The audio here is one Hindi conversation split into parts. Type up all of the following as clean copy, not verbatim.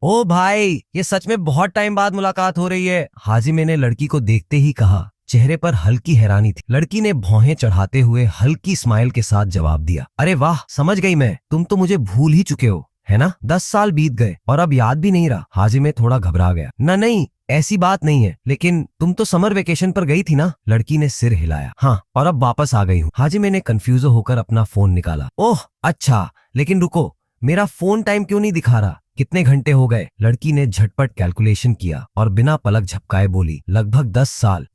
ओ भाई, ये सच में बहुत टाइम बाद मुलाकात हो रही है। हाजिमे ने लड़की को देखते ही कहा। चेहरे पर हल्की हैरानी थी। लड़की ने भौहें चढ़ाते हुए हल्की स्माइल के साथ जवाब दिया, अरे वाह, समझ गई मैं, तुम तो मुझे भूल ही चुके हो, है ना? 10 साल बीत गए और अब याद भी नहीं रहा। हाजिमे थोड़ा घबरा गया। ना नहीं, ऐसी बात नहीं है, लेकिन तुम तो समर वेकेशन पर गई थी ना? लड़की ने सिर हिलाया। हाँ, और अब वापस आ गई हूँ। हाजिमे ने कंफ्यूज होकर अपना फोन निकाला। ओह अच्छा, लेकिन रुको, मेरा फोन टाइम क्यों नहीं दिखा रहा? कितने घंटे हो गए? लड़की ने झटपट कैलकुलेशन किया और बिना पलक झपकाए बोली, लगभग 10 साल।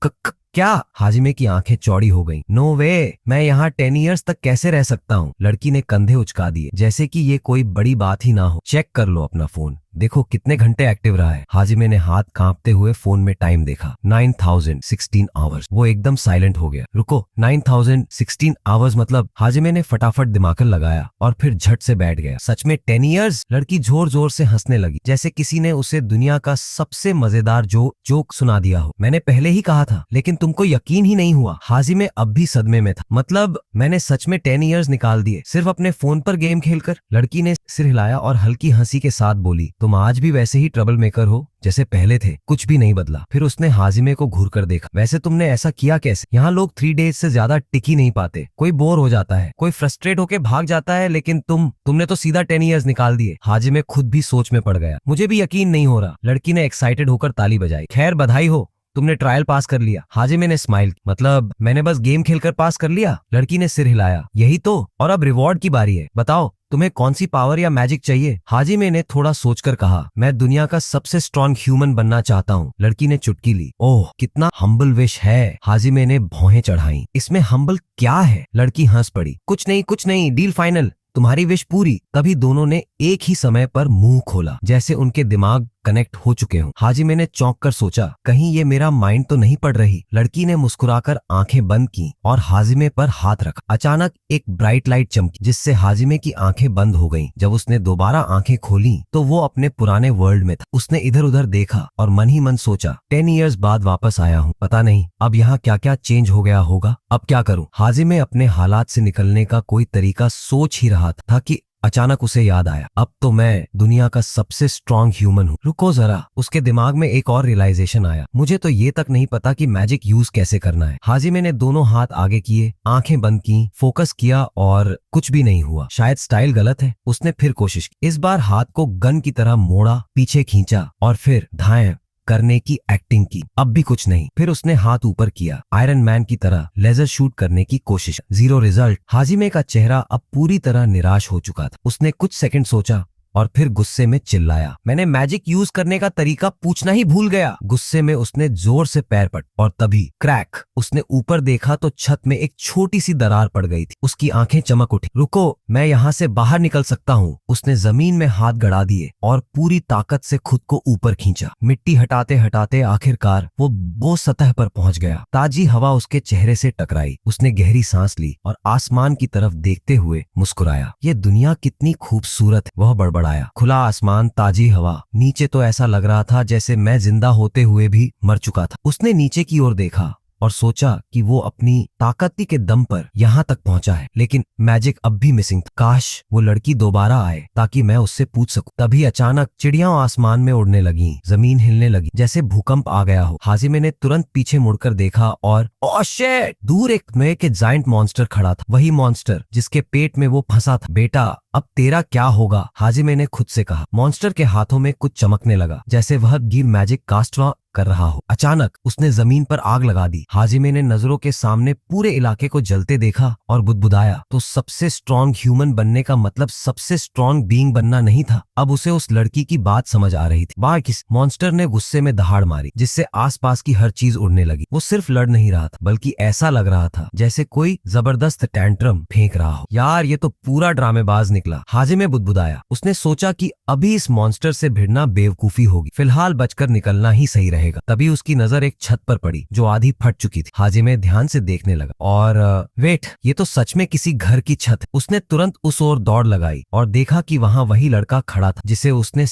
क्या? हाजिमे की आंखें चौड़ी हो गईं। नो वे, मैं यहाँ 10 इयर्स तक कैसे रह सकता हूँ? लड़की ने कंधे उचका दिए, जैसे कि ये कोई बड़ी बात ही ना हो। चेक कर लो अपना फोन, देखो कितने घंटे एक्टिव रहा है। हाजिमे ने हाथ कांपते हुए फोन में टाइम देखा। 9016 आवर्स। वो एकदम साइलेंट हो गया। रुको, 9016 आवर्स मतलब? हाजिमे ने फटाफट दिमाग लगाया और फिर झट से बैठ गया। सच में 10 इयर्स? लड़की जोर जोर से हंसने लगी, जैसे किसी ने उसे दुनिया का सबसे मजेदार जोक सुना दिया हो। मैंने पहले ही कहा था, लेकिन तुमको यकीन ही नहीं हुआ। हाजिमे अब भी सदमे में था। मतलब मैंने सच में 10 इयर्स निकाल दिए, सिर्फ अपने फोन पर गेम खेलकर? लड़की ने सिर हिलाया और हल्की हंसी के साथ बोली, तुम आज भी वैसे ही ट्रबल मेकर हो जैसे पहले थे, कुछ भी नहीं बदला। फिर उसने हाजिमे को घूर कर देखा। वैसे तुमने ऐसा किया कैसे? यहाँ लोग 3 डेज से ज्यादा टिक ही नहीं पाते। कोई बोर हो जाता है, कोई फ्रस्ट्रेट होके भाग जाता है, लेकिन तुमने तो सीधा 10 इयर्स निकाल दिए। हाजिमे खुद भी सोच में पड़ गया। मुझे भी यकीन नहीं हो रहा। लड़की ने एक्साइटेड होकर ताली बजाई। खैर, बधाई हो, तुमने ट्रायल पास कर लिया। हाजिमे ने स्माइल। मतलब मैंने बस गेम खेलकर पास कर लिया? लड़की ने सिर हिलाया। यही तो, और अब रिवॉर्ड की बारी है। बताओ, तुम्हें कौन सी पावर या मैजिक चाहिए? हाजिमे ने थोड़ा सोचकर कहा, मैं दुनिया का सबसे स्ट्रॉन्ग ह्यूमन बनना चाहता हूँ। लड़की ने चुटकी ली। ओह, कितना हम्बल विश है। हाजिमे ने भौहें चढ़ाई। इसमें हम्बल क्या है? लड़की हंस पड़ी। कुछ नहीं कुछ नहीं, डील फाइनल, तुम्हारी विश पूरी। तभी दोनों ने एक ही समय पर मुंह खोला, जैसे उनके दिमाग कनेक्ट हो चुके हों। हाजिमे ने चौंक कर सोचा, कहीं ये मेरा माइंड तो नहीं पढ़ रही। लड़की ने मुस्कुराकर आंखें बंद की और हाजिमे पर हाथ रखा। अचानक एक ब्राइट लाइट चमकी, जिससे हाजिमे की आंखें बंद हो गईं। जब उसने दोबारा आंखें खोली तो वो अपने पुराने वर्ल्ड में था। उसने इधर उधर देखा और मन ही मन सोचा, 10 इयर्स बाद वापस आया हूँ, पता नहीं अब यहाँ क्या क्या चेंज हो गया होगा। अब क्या करूँ? हाजिमे अपने हालात से निकलने का कोई तरीका सोच ही रहा था कि अचानक उसे याद आया, अब तो मैं दुनिया का सबसे स्ट्रॉन्ग ह्यूमन हूँ। रुको जरा, उसके दिमाग में एक और रियलाइजेशन आया। मुझे तो ये तक नहीं पता कि मैजिक यूज कैसे करना है। हाजिमे ने दोनों हाथ आगे किए, आंखें बंद की, फोकस किया और कुछ भी नहीं हुआ। शायद स्टाइल गलत है। उसने फिर कोशिश की। इस बार हाथ को गन की तरह मोड़ा, पीछे खींचा और फिर धाएं करने की एक्टिंग की। अब भी कुछ नहीं। फिर उसने हाथ ऊपर किया, आयरन मैन की तरह लेजर शूट करने की कोशिश। 0 रिजल्ट। हाजिमे का चेहरा अब पूरी तरह निराश हो चुका था। उसने कुछ सेकंड सोचा और फिर गुस्से में चिल्लाया, मैंने मैजिक यूज करने का तरीका पूछना ही भूल गया। गुस्से में उसने जोर से पैर पट और तभी क्रैक। उसने ऊपर देखा तो छत में एक छोटी सी दरार पड़ गई थी। उसकी आंखें चमक उठी। रुको, मैं यहाँ से बाहर निकल सकता हूँ। उसने जमीन में हाथ गड़ा दिए और पूरी ताकत से खुद को ऊपर खींचा। मिट्टी हटाते हटाते आखिरकार वो सतह पर पहुंच गया। ताजी हवा उसके चेहरे से टकराई। उसने गहरी सांस ली और आसमान की तरफ देखते हुए मुस्कुराया। ये दुनिया कितनी खूबसूरत है। वह बड़बड़ाया। खुला आसमान, ताजी हवा। नीचे तो ऐसा लग रहा था जैसे मैं जिंदा होते हुए भी मर चुका था। उसने नीचे की ओर देखा और सोचा कि वो अपनी ताकती के दम पर यहाँ तक पहुंचा है, लेकिन मैजिक अब भी मिसिंग था। काश वो लड़की दोबारा आए ताकि मैं उससे पूछ सकूं। तभी अचानक चिड़ियां आसमान में उड़ने लगीं, जमीन हिलने लगी जैसे भूकंप आ गया हो। हाजिमे ने तुरंत पीछे मुड़कर देखा और ओह शिट! दूर एक लोहे के जायंट मॉन्स्टर खड़ा था। वही मॉन्स्टर जिसके पेट में वो फंसा था। बेटा, अब तेरा क्या होगा? हाजिमे ने खुद से कहा। मॉन्स्टर के हाथों में कुछ चमकने लगा, जैसे वह गिर मैजिक कास्ट कर रहा हो। अचानक उसने जमीन पर आग लगा दी। हाजिमे ने नजरों के सामने पूरे इलाके को जलते देखा और बुदबुदाया, तो सबसे स्ट्रॉन्ग ह्यूमन बनने का मतलब सबसे स्ट्रॉन्ग बीइंग बनना नहीं था। अब उसे उस लड़की की बात समझ आ रही थी। बाकिस मॉन्स्टर ने गुस्से में दहाड़ मारी, जिससे आसपास की हर चीज उड़ने लगी। वो सिर्फ लड़ नहीं रहा था, बल्कि ऐसा लग रहा था जैसे कोई जबरदस्त टैंट्रम फेंक रहा हो। यार, ये तो पूरा ड्रामेबाज निकला। हाजिमे बुदबुदाया। उसने सोचा कि अभी इस मॉन्स्टर से भिड़ना बेवकूफी होगी, फिलहाल बचकर निकलना ही सही रहेगा। तभी उसकी नजर एक छत पर पड़ी जो आधी फट चुकी थी। हाजिमे ध्यान से देखने लगा और वेट, ये तो सच में किसी घर की छत। उसने तुरंत उस ओर दौड़ लगाई और देखा कि वहां वही लड़का खड़ा था जिसे उसने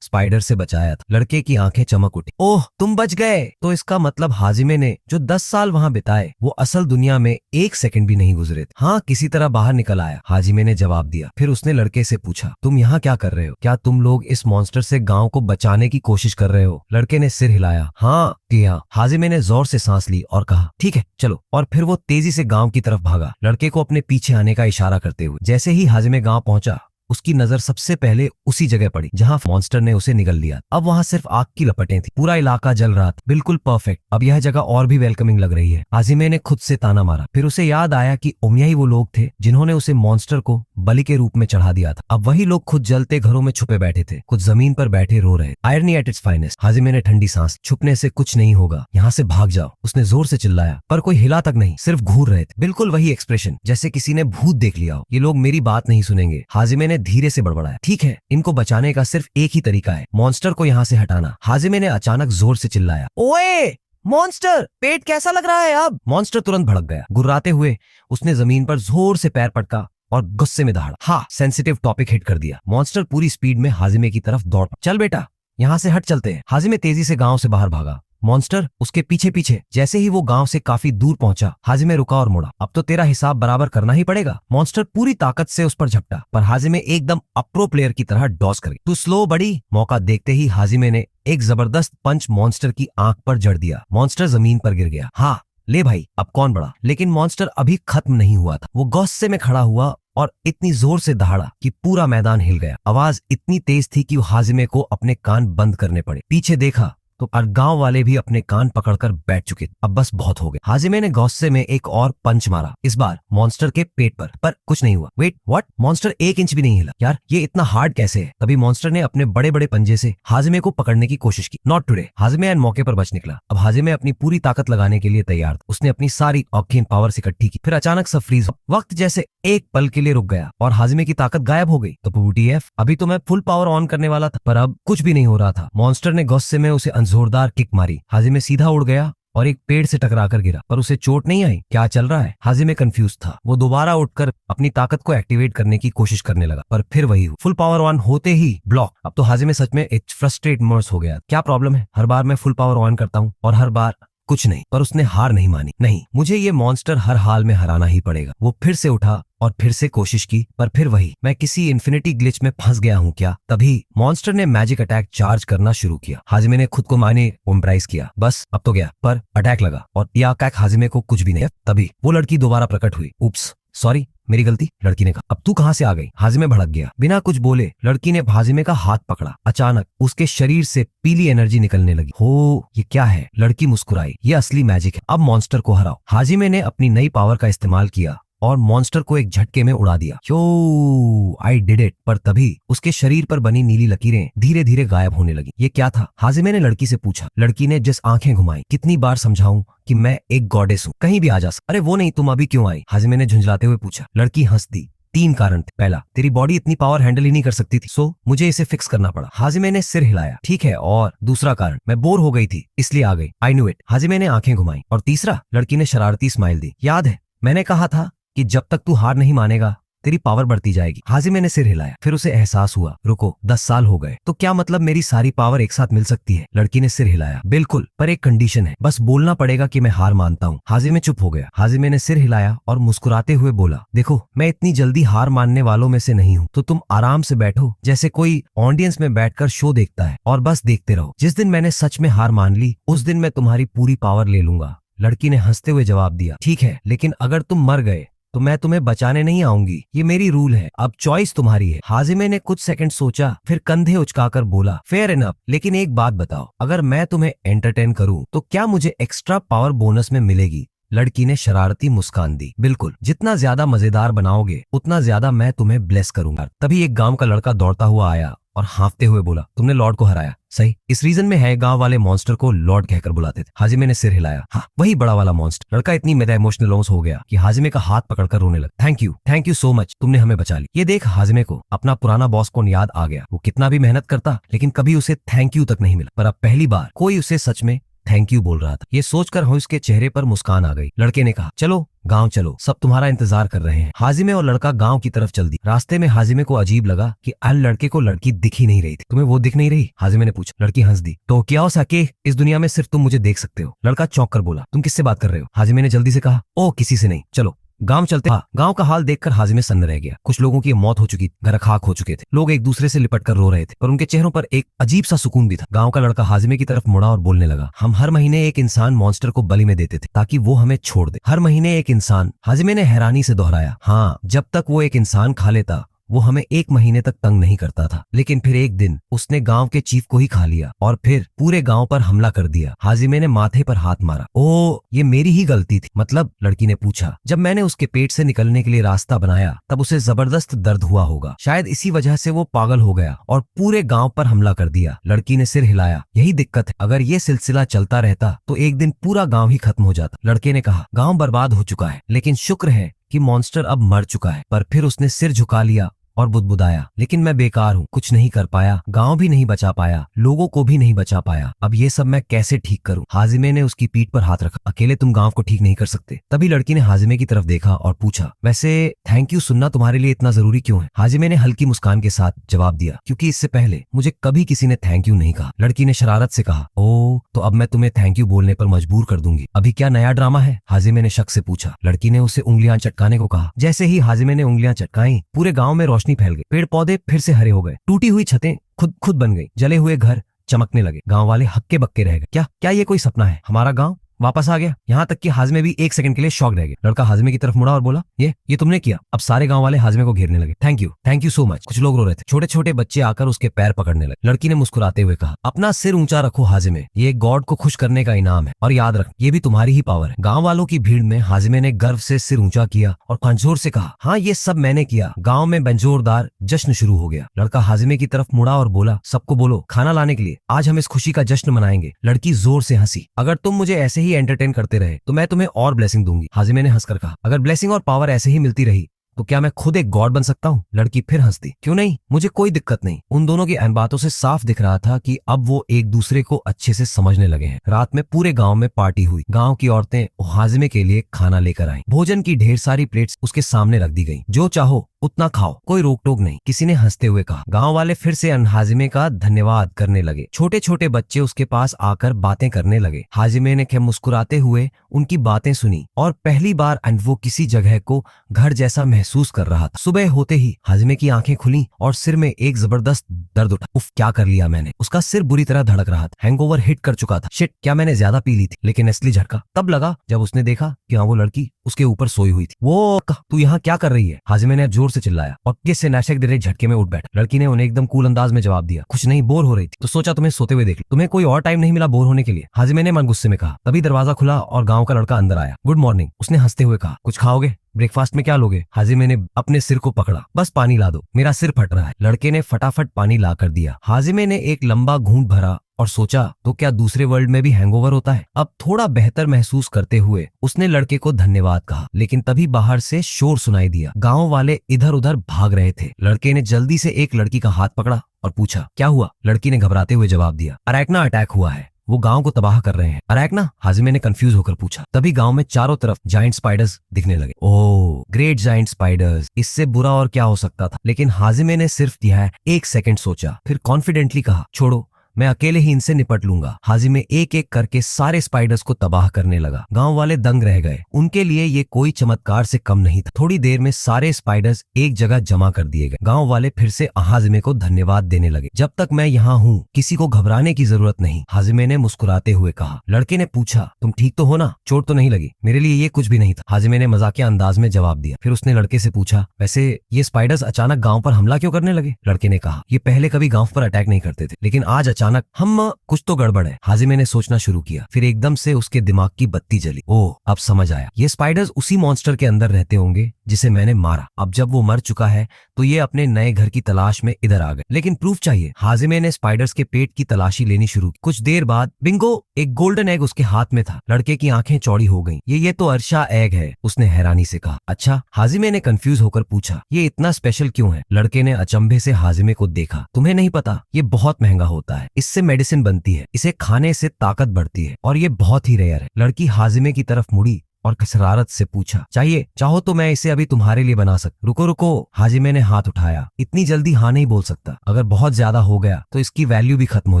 स्पाइडर से बचाया था। लड़के की आंखें चमक उठी। ओह, तुम बच गए। तो इसका मतलब हाजिमे ने जो 10 साल वहाँ बिताए वो असल दुनिया में 1 सेकंड भी नहीं गुजरे थे। हाँ, किसी तरह बाहर निकल आया, हाजिमे ने जवाब दिया। फिर उसने लड़के से पूछा, तुम यहाँ क्या कर रहे हो? क्या तुम लोग इस मॉन्स्टर से गांव को बचाने की कोशिश कर रहे हो? लड़के ने सिर हिलाया। हाँ किया। हाजिमे ने जोर से सांस ली और कहा, ठीक है चलो। और फिर वो तेजी से गांव की तरफ भागा, लड़के को अपने पीछे आने का इशारा करते हुए। जैसे ही हाजिमे गांव पहुंचा, उसकी नजर सबसे पहले उसी जगह पड़ी जहां मॉन्स्टर ने उसे निगल लिया। अब वहां सिर्फ आग की लपटें थी, पूरा इलाका जल रहा था, बिल्कुल परफेक्ट। अब यह जगह और भी वेलकमिंग लग रही है। हाजिमे ने खुद से ताना मारा। फिर उसे याद आया कि ओमिया ही वो लोग थे जिन्होंने उसे मॉन्स्टर को बलि के रूप में चढ़ा दिया था। अब वही लोग खुद जलते घरों में छुपे बैठे थे, कुछ जमीन पर बैठे रो रहे। Irony at its finest. हाजिमे ने ठंडी सांस, छुपने से कुछ नहीं होगा, यहाँ से भाग जाओ। उसने जोर से चिल्लाया, पर कोई हिला तक नहीं, सिर्फ घूर रहे थे। बिल्कुल वही एक्सप्रेशन, जैसे किसी ने भूत देख लिया हो। ये लोग मेरी बात नहीं सुनेंगे। हाजिमे ने धीरे से बड़बड़ाया, ठीक है, इनको बचाने का सिर्फ एक ही तरीका है, मॉन्स्टर को यहाँ से हटाना। हाजिमे ने अचानक जोर से चिल्लाया, ओए मॉन्स्टर, पेट कैसा लग रहा है अब? मॉन्स्टर तुरंत भड़क गया। गुर्राते हुए उसने जमीन पर जोर से पैर पटका और गुस्से में दहाड़ा। हाँ, सेंसिटिव टॉपिक हिट कर दिया। मॉन्स्टर पूरी स्पीड में हाजिमे की तरफ दौड़। चल बेटा, यहाँ से हट चलते हैं। हाजिमे तेजी से गांव से बाहर भागा, मॉन्स्टर उसके पीछे पीछे। जैसे ही वो गांव से काफी दूर पहुंचा, हाजिमे रुका और मुड़ा। अब तो तेरा हिसाब बराबर करना ही पड़ेगा। मॉन्स्टर पूरी ताकत से उस पर झपटा, पर हाजिमे एकदम अप्रो प्लेयर की तरह डॉस कर गई। तू स्लो बड़ी। मौका देखते ही हाजिमे ने एक जबरदस्त पंच मॉन्स्टर की आंख पर जड़ दिया। मॉन्स्टर जमीन पर गिर गया। हाँ ले भाई, अब कौन बड़ा? लेकिन मॉन्स्टर अभी खत्म नहीं हुआ था। वो गुस्से में खड़ा हुआ और इतनी जोर से दहाड़ा कि पूरा मैदान हिल गया। आवाज इतनी तेज थी कि हाजिमे को अपने कान बंद करने पड़े। पीछे देखा तो गांव वाले भी अपने कान पकड़कर बैठ चुके थे। अब बस बहुत हो गया। हाजिमे ने गुस्से में एक और पंच मारा, इस बार मॉन्स्टर के पेट पर कुछ नहीं हुआ। Wait what? मॉन्स्टर 1 इंच भी नहीं हिला। यार ये इतना हार्ड कैसे है? तभी मॉन्स्टर ने अपने बड़े बड़े पंजे से हाजिमे को पकड़ने की कोशिश की। Not today. हाजिमे एन मौके पर बच निकला। अब हाजिमे अपनी पूरी ताकत लगाने के लिए तैयार था। उसने अपनी सारी ऑक्सीजन पावर्स इकट्ठी की। फिर अचानक सब फ्रीज। वक्त जैसे एक पल के लिए रुक गया और हाजिमे की ताकत गायब हो गई। तो WTF, अभी तो मैं फुल पावर ऑन करने वाला था, पर अब कुछ भी नहीं हो रहा था। मॉन्स्टर ने गुस्से में उसे जोरदार किक मारी। हाजिमे सीधा उड़ गया और एक पेड़ से टकराकर गिरा, पर उसे चोट नहीं आई। क्या चल रहा है? हाजिमे कंफ्यूज था। वो दोबारा उठकर अपनी ताकत को एक्टिवेट करने की कोशिश करने लगा, पर फिर वही फुल पावर ऑन होते ही ब्लॉक। अब तो हाजिमे सच में एक फ्रस्ट्रेट मर्स हो गया। क्या प्रॉब्लम है? हर बार मैं फुल पावर ऑन करता हूँ और हर बार कुछ नहीं। पर उसने हार नहीं मानी। नहीं, मुझे ये मॉन्स्टर हर हाल में हराना ही पड़ेगा। वो फिर से उठा और फिर से कोशिश की, पर फिर वही, मैं किसी इन्फिनिटी ग्लिच में फंस गया हूँ क्या? तभी मॉन्स्टर ने मैजिक अटैक चार्ज करना शुरू किया। हाजिमे ने खुद को माने एम्ब्रेस किया, बस अब तो गया। पर अटैक लगा और यह अटैक हाजिमे को कुछ भी नहीं। तभी वो लड़की दोबारा प्रकट हुई। उप्स, सॉरी, मेरी गलती, लड़की ने कहा। अब तू कहाँ से आ गई? हाजिमे भड़क गया। बिना कुछ बोले लड़की ने हाजिमे का हाथ पकड़ा। अचानक उसके शरीर से पीली एनर्जी निकलने लगी। हो, ये क्या है? लड़की मुस्कुराई। ये असली मैजिक है, अब मॉन्स्टर को हराओ। हाजिमे ने अपनी नई पावर का इस्तेमाल किया और मॉन्स्टर को एक झटके में उड़ा दिया। यो, आई डिड इट। पर तभी उसके शरीर पर बनी नीली लकीरें धीरे धीरे गायब होने लगी। ये क्या था? हाजिमे ने लड़की से पूछा। लड़की ने जिस आंखें घुमाई। कितनी बार समझाऊं कि मैं एक गॉडेस हूँ, कहीं भी आ जा सकती। अरे वो नहीं, तुम अभी क्यों आई? हाजिमे ने झुंझलाते हुए पूछा। लड़की हंस दी। 3 कारण थे। पहला, तेरी बॉडी इतनी पावर हैंडल ही नहीं कर सकती थी, सो मुझे इसे फिक्स करना पड़ा। हाजिमे ने सिर हिलाया। ठीक है, और दूसरा कारण, मैं बोर हो गई थी इसलिए आ गई। I knew it. हाजिमे ने आंखें घुमाई। और तीसरा, लड़की ने शरारती स्माइल दी। याद है मैंने कहा था कि जब तक तू हार नहीं मानेगा तेरी पावर बढ़ती जाएगी। हाजिमे ने सिर हिलाया। फिर उसे एहसास हुआ, रुको, 10 साल हो गए, तो क्या मतलब मेरी सारी पावर एक साथ मिल सकती है? लड़की ने सिर हिलाया। बिल्कुल, पर एक कंडीशन है, बस बोलना पड़ेगा कि मैं हार मानता हूँ। हाजिमे चुप हो गया। हाजिमे ने सिर हिलाया और मुस्कुराते हुए बोला, देखो मैं इतनी जल्दी हार मानने वालों में से नहीं हूँ, तो तुम आराम से बैठो जैसे कोई ऑडियंस में बैठकर शो देखता है और बस देखते रहो। जिस दिन मैंने सच में हार मान ली उस दिन मैं तुम्हारी पूरी पावर ले लूंगा। लड़की ने हंसते हुए जवाब दिया, ठीक है, लेकिन अगर तुम मर गए तो मैं तुम्हें बचाने नहीं आऊंगी, ये मेरी रूल है, अब चॉइस तुम्हारी है। हाजिमे ने कुछ सेकंड सोचा, फिर कंधे उचकाकर बोला, फेयर इनफ, लेकिन एक बात बताओ, अगर मैं तुम्हें एंटरटेन करूं तो क्या मुझे एक्स्ट्रा पावर बोनस में मिलेगी? लड़की ने शरारती मुस्कान दी। बिल्कुल, जितना ज्यादा मजेदार बनाओगे उतना ज्यादा मैं तुम्हें ब्लेस करूंगा। तभी एक गांव का लड़का दौड़ता हुआ आया और हाँफते हुए बोला, तुमने लॉर्ड को हराया, सही? इस रीजन में है गांव वाले मॉन्स्टर को लॉर्ड कहकर बुलाते थे। हाजिमे ने सिर हिलाया। हाँ, वही बड़ा वाला मॉन्स्टर। लड़का इतनी मेरा इमोशनल लॉस हो गया कि हाजिमे का हाथ पकड़कर रोने लगा। थैंक यू सो मच, तुमने हमें बचा ली। ये देख, हाजिमे को अपना पुराना बॉस कौन याद आ गया। वो कितना भी मेहनत करता लेकिन कभी उसे थैंक यू तक नहीं मिला, पर अब पहली बार कोई उसे सच में थैंक यू बोल रहा था। ये सोचकर उसके चेहरे पर मुस्कान आ गई। लड़के ने कहा चलो गांव चलो, सब तुम्हारा इंतजार कर रहे हैं। हाजिमे और लड़का गांव की तरफ चल दी। रास्ते में हाजिमे को अजीब लगा कि अल लड़के को लड़की दिख ही नहीं रही थी। तुम्हें वो दिख नहीं रही? हाजिमे ने पूछा। लड़की हंस दी। तो क्या हो सके, इस दुनिया में सिर्फ तुम मुझे देख सकते हो। लड़का चौंक कर बोला, तुम किससे बात कर रहे हो? हाजिमे ने जल्दी से कहा, ओ किसी से नहीं, चलो गांव चलते। हाँ, गांव का हाल देखकर हाजिमे सन्न रह गया। कुछ लोगों की मौत हो चुकी, घर खाक हो चुके थे। लोग एक दूसरे से लिपट कर रो रहे थे, पर उनके चेहरों पर एक अजीब सा सुकून भी था। गांव का लड़का हाजिमे की तरफ मुड़ा और बोलने लगा, हम हर महीने एक इंसान मॉन्स्टर को बलि में देते थे ताकि वो हमें छोड़ दे। हर महीने एक इंसान, हाजिमे ने हैरानी से दोहराया। हाँ, जब तक वो एक इंसान खा लेता वो हमें एक महीने तक तंग नहीं करता था, लेकिन फिर एक दिन उसने गांव के चीफ को ही खा लिया और फिर पूरे गांव पर हमला कर दिया। हाजिमे ने माथे पर हाथ मारा। ओ, ये मेरी ही गलती थी। मतलब? लड़की ने पूछा। जब मैंने उसके पेट से निकलने के लिए रास्ता बनाया तब उसे जबरदस्त दर्द हुआ होगा, शायद इसी वजह से वो पागल हो गया और पूरे गांव पर हमला कर दिया। लड़की ने सिर हिलाया। यही दिक्कत है, अगर ये सिलसिला चलता रहता तो एक दिन पूरा गांव ही खत्म हो जाता। लड़के ने कहा, गांव बर्बाद हो चुका है, लेकिन शुक्र है कि मॉन्स्टर अब मर चुका है। पर फिर उसने सिर झुका लिया और बुदबुदाया, लेकिन मैं बेकार हूँ, कुछ नहीं कर पाया, गांव भी नहीं बचा पाया, लोगों को भी नहीं बचा पाया। अब ये सब मैं कैसे ठीक करूँ? हाजिमे ने उसकी पीठ पर हाथ रखा। अकेले तुम गांव को ठीक नहीं कर सकते। तभी लड़की ने हाजिमे की तरफ देखा और पूछा, वैसे थैंक यू सुनना तुम्हारे लिए इतना जरूरी क्यों है? हाजिमे ने हल्की मुस्कान के साथ जवाब दिया, क्योंकि इससे पहले मुझे कभी किसी ने थैंक यू नहीं कहा। लड़की ने शरारत से कहा, ओ तो अब मैं तुम्हें थैंक यू बोलने पर मजबूर कर दूंगी। अभी क्या नया ड्रामा है? हाजिमे ने शक से पूछा। लड़की ने उसे उंगलियां चटकाने को कहा। जैसे ही हाजिमे ने उंगलियां चटकाई, पूरे गांव में रोशनी फैल गई। पेड़ पौधे फिर से हरे हो गए, टूटी हुई छतें खुद खुद बन गई, जले हुए घर चमकने लगे। गांव वाले हक्के बक्के रह गए। क्या क्या ये कोई सपना है? हमारा गांव वापस आ गया। यहाँ तक कि हाजिमे भी एक सेकंड के लिए शॉक रह गया। लड़का हाजिमे की तरफ मुड़ा और बोला, ये तुमने किया? अब सारे गांव वाले हाजिमे को घेरने लगे। Thank you so much. कुछ लोग रो रहे थे। छोटे छोटे बच्चे आकर उसके पैर पकड़ने लगे। लड़की ने मुस्कुराते हुए कहा, अपना सिर ऊंचा रखो हाजिमे, ये गॉड को खुश करने का इनाम है, और याद रख ये भी तुम्हारी ही पावर है। गाँव वालों की भीड़ में हाजिमे ने गर्व से सिर ऊंचा किया और कमजोर से कहा, हाँ ये सब मैंने किया। गाँव में बेजोरदार जश्न शुरू हो गया। लड़का हाजिमे की तरफ मुड़ा और बोला, सबको बोलो खाना लाने के लिए, आज हम इस खुशी का जश्न मनाएंगे। लड़की जोर से हंसी। अगर तुम मुझे ऐसे ही एंटरटेन करते रहे तो मैं तुम्हें और ब्लेसिंग दूंगी। हाजिमे ने हंसकर कहा, अगर ब्लेसिंग और पावर ऐसे ही मिलती रही तो क्या मैं खुद एक गॉड बन सकता हूँ? लड़की फिर हंस दी। क्यों नहीं, मुझे कोई दिक्कत नहीं। उन दोनों की इन बातों से साफ दिख रहा था कि अब वो एक दूसरे को अच्छे से समझने लगे हैं। रात में पूरे गांव में पार्टी हुई। गांव की औरतें हाजिमे के लिए खाना लेकर आईं। भोजन की ढेर सारी प्लेट्स उसके सामने रख दी गई। जो चाहो उतना खाओ, कोई रोक टोक नहीं, किसी ने हंसते हुए कहा। गांव वाले फिर से हाजिमे का धन्यवाद करने लगे। छोटे छोटे बच्चे उसके पास आकर बातें करने लगे। हाजिमे ने मुस्कुराते हुए उनकी बातें सुनी और पहली बार वो किसी जगह को घर जैसा महसूस कर रहा था। सुबह होते ही हाजिमे की आंखें खुली और सिर में एक जबरदस्त दर्द उठा। उफ, क्या कर लिया मैंने? उसका सिर बुरी तरह धड़क रहा था। हैंगओवर हिट कर चुका था। शिट, क्या मैंने ज्यादा पी ली थी? लेकिन असली झटका तब लगा जब उसने देखा कि हाँ वो लड़की उसके ऊपर सोई हुई थी। वो तू यहाँ क्या कर रही है? हाजिमे ने जोर से चिल्लाया और किससे नशे दे झटके में उठ बैठा। लड़की ने उन्हें एकदम कूल अंदाज में जवाब दिया, कुछ नहीं, बोर हो रही थी तो सोचा तुम्हें सोते हुए देख ली। तुम्हें कोई और टाइम नहीं मिला बोर होने के लिए? हाजिमे ने मन गुस्से में कहा। तभी दरवाजा खुला और गांव का लड़का अंदर आया। गुड मॉर्निंग, उसने हंसते हुए कहा। कुछ खाओगे? ब्रेकफास्ट में क्या लोगे? हाजिमे ने अपने सिर को पकड़ा। बस पानी ला दो, मेरा सिर फट रहा है। लड़के ने फटाफट पानी ला कर दिया। हाजिमे ने एक लंबा घूंट भरा और सोचा, तो क्या दूसरे वर्ल्ड में भी हैंगओवर होता है? अब थोड़ा बेहतर महसूस करते हुए उसने लड़के को धन्यवाद कहा, लेकिन तभी बाहर से शोर सुनाई दिया। गांव वाले इधर उधर भाग रहे थे। लड़के ने जल्दी से एक लड़की का हाथ पकड़ा और पूछा, क्या हुआ? लड़की ने घबराते हुए जवाब दिया, अरैकना अटैक हुआ है, वो गांव को तबाह कर रहे हैं। अरैकना? हाजिमे ने कंफ्यूज होकर पूछा। तभी गांव में चारों तरफ जाइंट स्पाइडर्स दिखने लगे। ओह, ग्रेट जाइंट स्पाइडर्स, इससे बुरा और क्या हो सकता था? लेकिन हाजिमे ने सिर्फ यह एक सेकंड सोचा, फिर कॉन्फिडेंटली कहा, छोड़ो, मैं अकेले ही इनसे निपट लूंगा। हाजिमे एक एक करके सारे स्पाइडर्स को तबाह करने लगा। गांव वाले दंग रह गए। उनके लिए ये कोई चमत्कार से कम नहीं था। थोड़ी देर में सारे स्पाइडर्स एक जगह जमा कर दिए गए। गांव वाले फिर से हाजिमे को धन्यवाद देने लगे। जब तक मैं यहाँ हूँ किसी को घबराने की जरूरत नहीं, हाजिमे ने मुस्कुराते हुए कहा। लड़के ने पूछा, तुम ठीक तो हो ना? चोट तो नहीं लगी? मेरे लिए ये कुछ भी नहीं था, हाजिमे ने मजाकिया अंदाज में जवाब दिया। फिर उसने लड़के से पूछा, वैसे ये स्पाइडर्स अचानक गाँव पर हमला क्यों करने लगे? लड़के ने कहा, ये पहले कभी गाँव पर अटैक नहीं करते थे, लेकिन आज अचानक हम कुछ तो गड़बड़ है। हाजिमे ने सोचना शुरू किया। फिर एकदम से उसके दिमाग की बत्ती जली। ओह, अब समझ आया, ये स्पाइडर्स उसी मॉन्स्टर के अंदर रहते होंगे जिसे मैंने मारा। अब जब वो मर चुका है तो ये अपने नए घर की तलाश में इधर आ गए, लेकिन प्रूफ चाहिए। हाजिमे ने स्पाइडर्स के पेट की तलाशी लेनी शुरू की। कुछ देर बाद बिंगो, एक गोल्डन एग उसके हाथ में था। लड़के की आंखें चौड़ी हो गईं। ये तो अर्शा एग है, उसने हैरानी से कहा। अच्छा? हाजिमे ने कंफ्यूज होकर पूछा, ये इतना स्पेशल क्यों है? लड़के ने अचंभे से हाजिमे को देखा। तुम्हें नहीं पता, ये बहुत महंगा होता है। इससे मेडिसिन बनती है, इसे खाने से ताकत बढ़ती है और ये बहुत ही रेयर है। लड़की हाजिमे की तरफ मुड़ी और शरारत से पूछा, चाहिए? चाहो तो मैं इसे अभी तुम्हारे लिए बना सकता। रुको रुको, हाजिमे ने हाथ उठाया। इतनी जल्दी हाँ नहीं बोल सकता, अगर बहुत ज्यादा हो गया तो इसकी वैल्यू भी खत्म हो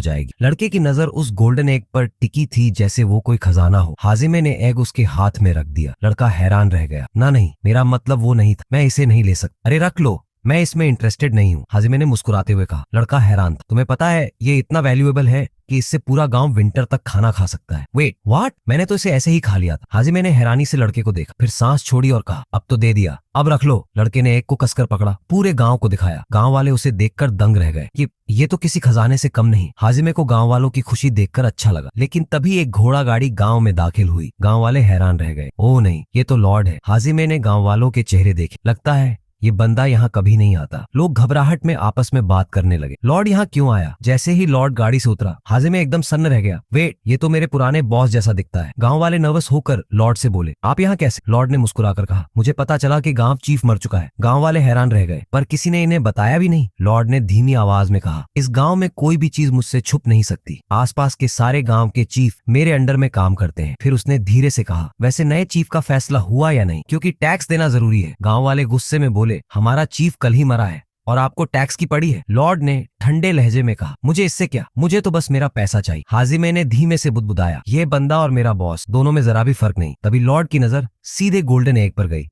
जाएगी। लड़के की नजर उस गोल्डन एग पर टिकी थी जैसे वो कोई खजाना हो। हाजिमे ने एग उसके हाथ में रख दिया। लड़का हैरान रह गया। ना नहीं, मेरा मतलब वो नहीं था, मैं इसे नहीं ले सकता। अरे रख लो, मैं इसमें इंटरेस्टेड नहीं हूँ, हाजिमे ने मुस्कुराते हुए कहा। लड़का हैरान था। तुम्हें पता है ये इतना वैल्यूएबल है कि इससे पूरा गांव विंटर तक खाना खा सकता है। Wait what? मैंने तो इसे ऐसे ही खा लिया था। हाजिमे ने हैरानी से लड़के को देखा, फिर सांस छोड़ी और कहा, अब तो दे दिया, अब रख लो। लड़के ने एक को कसकर पकड़ा, पूरे गांव को दिखाया। गांव वाले उसे देखकर दंग रह गए कि ये तो किसी खजाने से कम नहीं। हाजिमे को गांव वालों की खुशी देखकर अच्छा लगा, लेकिन तभी एक घोड़ा गाड़ी गांव में दाखिल हुई। गांव वाले हैरान रह गए। ओ नहीं, ये तो लॉर्ड है। हाजिमे ने गांव वालों के चेहरे देखे। लगता है ये बंदा यहाँ कभी नहीं आता। लोग घबराहट में आपस में बात करने लगे। लॉर्ड यहाँ क्यों आया? जैसे ही लॉर्ड गाड़ी से उतरा, हाजिमे एकदम सन्न रह गया। वेट, ये तो मेरे पुराने बॉस जैसा दिखता है। गांव वाले नर्वस होकर लॉर्ड से बोले, आप यहाँ कैसे? लॉर्ड ने मुस्कुराकर कहा, मुझे पता चला कि गांव चीफ मर चुका है। गांव वाले हैरान रह गए, पर किसी ने इन्हें बताया भी नहीं। लॉर्ड ने धीमी आवाज में कहा, इस गाँव में कोई भी चीज मुझसे छुप नहीं सकती। आसपास के सारे गाँव के चीफ मेरे अंडर में काम करते हैं। फिर उसने धीरे से कहा, वैसे नए चीफ का फैसला हुआ या नहीं? क्योंकि टैक्स देना जरूरी है। गाँव वाले गुस्से में बोले, हमारा चीफ कल ही मरा है और आपको टैक्स की पड़ी है। लॉर्ड ने ठंडे लहजे में कहा, मुझे इससे क्या, मुझे तो बस मेरा पैसा चाहिए। हाजिमे ने धीमे से बुदबुदाया, ये बंदा और मेरा बॉस दोनों में जरा भी फर्क नहीं। तभी लॉर्ड की नजर सीधे गोल्डन एग पर गई।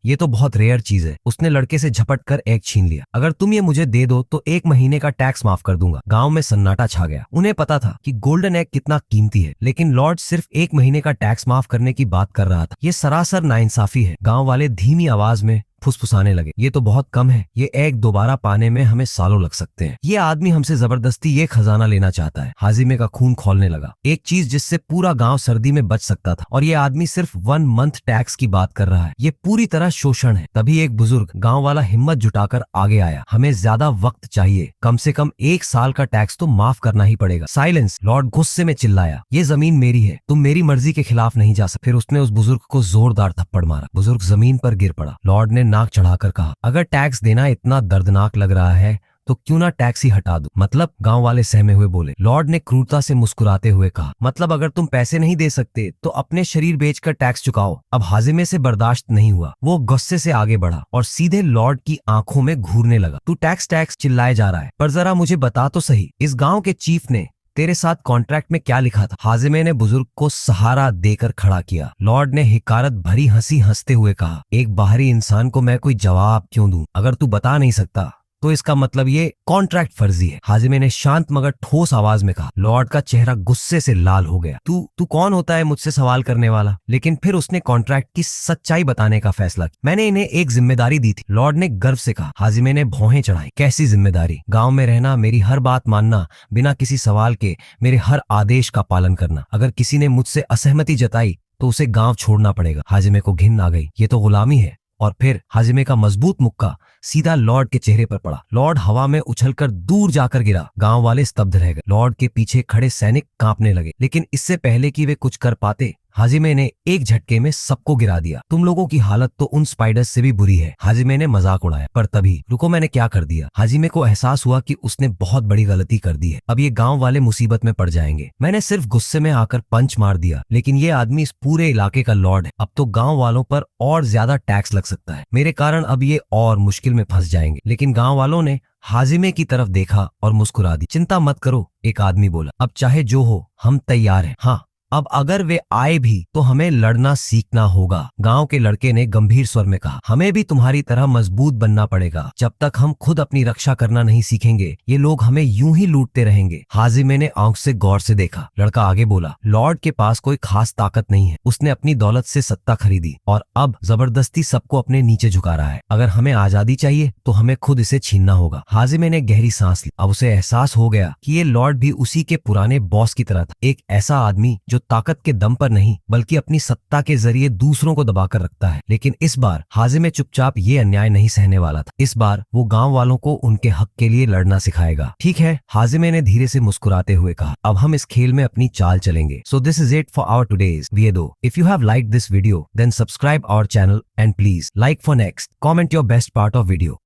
ये तो बहुत रेयर चीज है। उसने लड़के से झपट कर एग छीन लिया। अगर तुम ये मुझे दे दो तो 1 महीने का टैक्स माफ कर दूंगा। गांव में सन्नाटा छा गया। उन्हें पता था कि गोल्डन एग कितना कीमती है, लेकिन लॉर्ड सिर्फ 1 महीने का टैक्स माफ करने की बात कर रहा था। ये सरासर नाइंसाफी है। गांव वाले धीमी आवाज में फुसफुसाने लगे, ये तो बहुत कम है। ये एग दोबारा पाने में हमें सालों लग सकते हैं। ये आदमी हमसे जबरदस्ती ये खजाना लेना चाहता है। हाजिमे का खून खौलने लगा। एक चीज जिससे पूरा गांव सर्दी में बच सकता था, और ये आदमी सिर्फ 1 मंथ टैक्स की बात कर रहा है। ये पूरी तरह शोषण है। तभी एक बुजुर्ग गांव वाला हिम्मत जुटाकर आगे आया। हमें ज्यादा वक्त चाहिए, कम से कम 1 साल का टैक्स तो माफ करना ही पड़ेगा। साइलेंस, लॉर्ड गुस्से में चिल्लाया, ये जमीन मेरी है, तुम मेरी मर्जी के खिलाफ नहीं जा सकते। फिर उसने उस बुजुर्ग को जोरदार थप्पड़ मारा। बुजुर्ग जमीन पर गिर पड़ा। लॉर्ड ने नाक चढ़ाकर कहा, अगर टैक्स देना इतना दर्दनाक लग रहा है तो क्यों ना टैक्स ही हटा दो। मतलब? गांव वाले सहमे हुए बोले। लॉर्ड ने क्रूरता से मुस्कुराते हुए कहा, मतलब अगर तुम पैसे नहीं दे सकते तो अपने शरीर बेचकर टैक्स चुकाओ। अब हाजिमे से बर्दाश्त नहीं हुआ। वो गुस्से से आगे बढ़ा और सीधे लॉर्ड की आंखों में घूरने लगा। तू टैक्स टैक्स चिल्लाए जा रहा है, पर जरा मुझे बता तो सही, इस गाँव के चीफ ने तेरे साथ कॉन्ट्रैक्ट में क्या लिखा था? हाजिमे ने बुजुर्ग को सहारा देकर खड़ा किया। लॉर्ड ने हिकारत भरी हंसी हंसते हुए कहा, एक बाहरी इंसान को मैं कोई जवाब क्यों दूं? अगर तू बता नहीं सकता तो इसका मतलब ये कॉन्ट्रैक्ट फर्जी है। हाजिमे ने शांत मगर ठोस आवाज में कहा। लॉर्ड का चेहरा गुस्से से लाल हो गया। तू कौन होता है मुझसे सवाल करने वाला? लेकिन फिर उसने कॉन्ट्रैक्ट की सच्चाई बताने का फैसला किया। मैंने इन्हें एक जिम्मेदारी दी थी, लॉर्ड ने गर्व से कहा। हाजिमे ने भौहें चढ़ाई। कैसी जिम्मेदारी? गाँव में रहना, मेरी हर बात मानना, बिना किसी सवाल के मेरे हर आदेश का पालन करना। अगर किसी ने मुझसे असहमति जताई तो उसे गाँव छोड़ना पड़ेगा। हाजिमे को घिन आ गई। ये तो गुलामी है। और फिर हाजिमे का मजबूत मुक्का सीधा लॉर्ड के चेहरे पर पड़ा। लॉर्ड हवा में उछलकर दूर जाकर गिरा। गांव वाले स्तब्ध रह गए। लॉर्ड के पीछे खड़े सैनिक कांपने लगे, लेकिन इससे पहले कि वे कुछ कर पाते, हाजिमे ने एक झटके में सबको गिरा दिया। तुम लोगों की हालत तो उन स्पाइडर्स से भी बुरी है, हाजिमे ने मजाक उड़ाया। पर तभी, रुको, मैंने क्या कर दिया? हाजिमे को एहसास हुआ कि उसने बहुत बड़ी गलती कर दी है। अब ये गांव वाले मुसीबत में पड़ जाएंगे। मैंने सिर्फ गुस्से में आकर पंच मार दिया, लेकिन ये आदमी इस पूरे इलाके का लॉर्ड है। अब तो गांव वालों पर और ज्यादा टैक्स लग सकता है। मेरे कारण अब ये और मुश्किल में फंस जाएंगे। लेकिन गांव वालों ने हाजिमे की तरफ देखा और मुस्कुरा दी। चिंता मत करो, एक आदमी बोला, अब चाहे जो हो हम तैयार हैं। हाँ, अब अगर वे आए भी तो हमें लड़ना सीखना होगा। गांव के लड़के ने गंभीर स्वर में कहा, हमें भी तुम्हारी तरह मजबूत बनना पड़ेगा। जब तक हम खुद अपनी रक्षा करना नहीं सीखेंगे, ये लोग हमें यूं ही लूटते रहेंगे। हाजिमे ने आंख से गौर से देखा। लड़का आगे बोला, लॉर्ड के पास कोई खास ताकत नहीं है। उसने अपनी दौलत से सत्ता खरीदी और अब जबरदस्ती सबको अपने नीचे झुका रहा है। अगर हमें आजादी चाहिए तो हमें खुद इसे छीनना होगा। हाजिमे ने गहरी सांस ली। अब उसे एहसास हो गया कि ये लॉर्ड भी उसी के पुराने बॉस की तरह था, एक ऐसा आदमी जो ताकत के दम पर नहीं बल्कि अपनी सत्ता के जरिए दूसरों को दबाकर रखता है। लेकिन इस बार हाजिमे चुपचाप ये अन्याय नहीं सहने वाला था। इस बार वो गांव वालों को उनके हक के लिए लड़ना सिखाएगा। ठीक है, हाजिमे ने धीरे से मुस्कुराते हुए कहा, अब हम इस खेल में अपनी चाल चलेंगे। So this is it for our today's video. If you have liked this video then subscribe our channel and please like for next. Comment your best part of video.